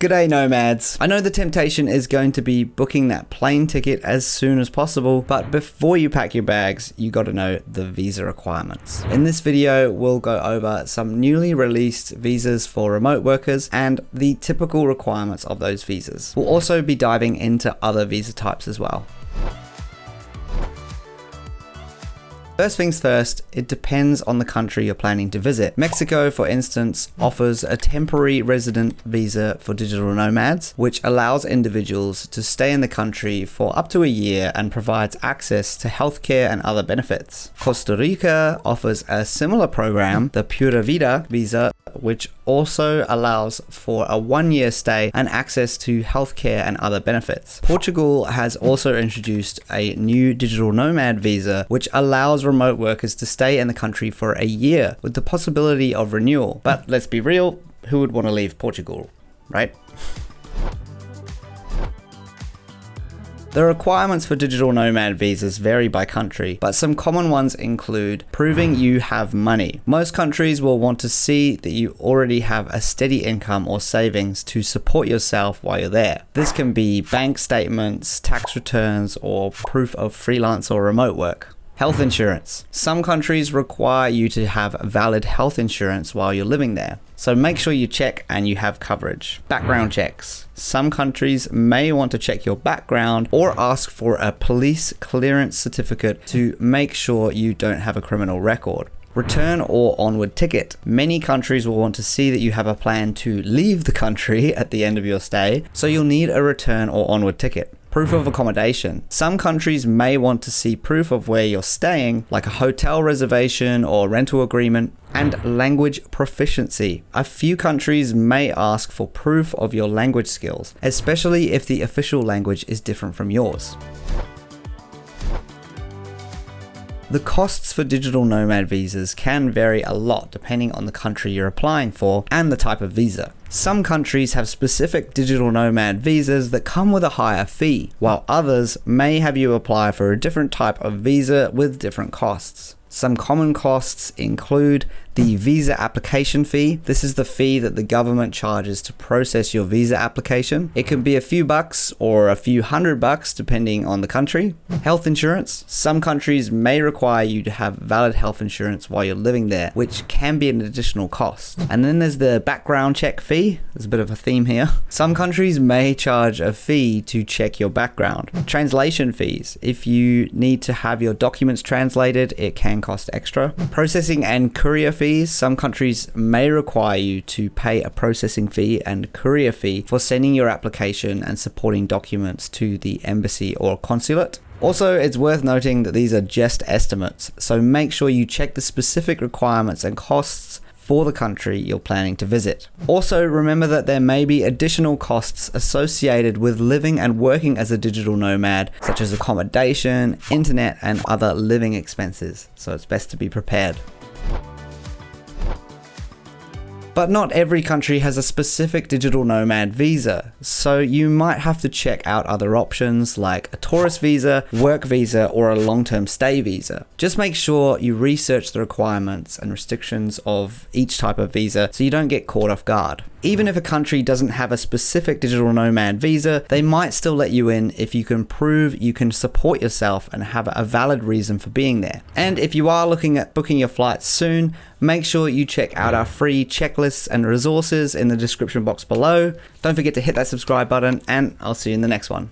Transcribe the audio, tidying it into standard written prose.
G'day Nomads. I know the temptation is going to be booking that plane ticket as soon as possible, but before you pack your bags, you got to know the visa requirements. In this video, we'll go over some newly released visas for remote workers and the typical requirements of those visas. We'll also be diving into other visa types as well. First things first, it depends on the country you're planning to visit. Mexico, for instance, offers a temporary resident visa for digital nomads, which allows individuals to stay in the country for up to a year and provides access to healthcare and other benefits. Costa Rica offers a similar program, the Pura Vida visa, which also allows for a 1-year stay and access to healthcare and other benefits. Portugal has also introduced a new digital nomad visa, which allows remote workers to stay in the country for a year with the possibility of renewal. But let's be real, who would want to leave Portugal, right? The requirements for digital nomad visas vary by country, but some common ones include proving you have money. Most countries will want to see that you already have a steady income or savings to support yourself while you're there. This can be bank statements, tax returns, or proof of freelance or remote work. Health insurance. Some countries require you to have valid health insurance while you're living there, so make sure you check and you have coverage. Background checks. Some countries may want to check your background or ask for a police clearance certificate to make sure you don't have a criminal record. Return or onward ticket. Many countries will want to see that you have a plan to leave the country at the end of your stay, so you'll need a return or onward ticket. Proof of accommodation. Some countries may want to see proof of where you're staying, like a hotel reservation or rental agreement, and language proficiency. A few countries may ask for proof of your language skills, especially if the official language is different from yours. The costs for digital nomad visas can vary a lot depending on the country you're applying for and the type of visa. Some countries have specific digital nomad visas that come with a higher fee, while others may have you apply for a different type of visa with different costs. Some common costs include the visa application fee. This is the fee that the government charges to process your visa application. It can be a few bucks or a few $100 depending on the country. Health insurance. Some countries may require you to have valid health insurance while you're living there, which can be an additional cost. And then there's the background check fee. There's a bit of a theme here. Some countries may charge a fee to check your background. Translation fees. If you need to have your documents translated, it can cost extra. Processing and courier fees. Some countries may require you to pay a processing fee and courier fee for sending your application and supporting documents to the embassy or consulate. Also, it's worth noting that these are just estimates, so make sure you check the specific requirements and costs for the country you're planning to visit. Also, remember that there may be additional costs associated with living and working as a digital nomad, such as accommodation, internet, and other living expenses, so it's best to be prepared. But not every country has a specific digital nomad visa, so you might have to check out other options like a tourist visa, work visa, or a long-term stay visa. Just make sure you research the requirements and restrictions of each type of visa so you don't get caught off guard. Even if a country doesn't have a specific digital nomad visa, they might still let you in if you can prove you can support yourself and have a valid reason for being there. And if you are looking at booking your flights soon, make sure you check out our free checklists and resources in the description box below. Don't forget to hit that subscribe button, and I'll see you in the next one.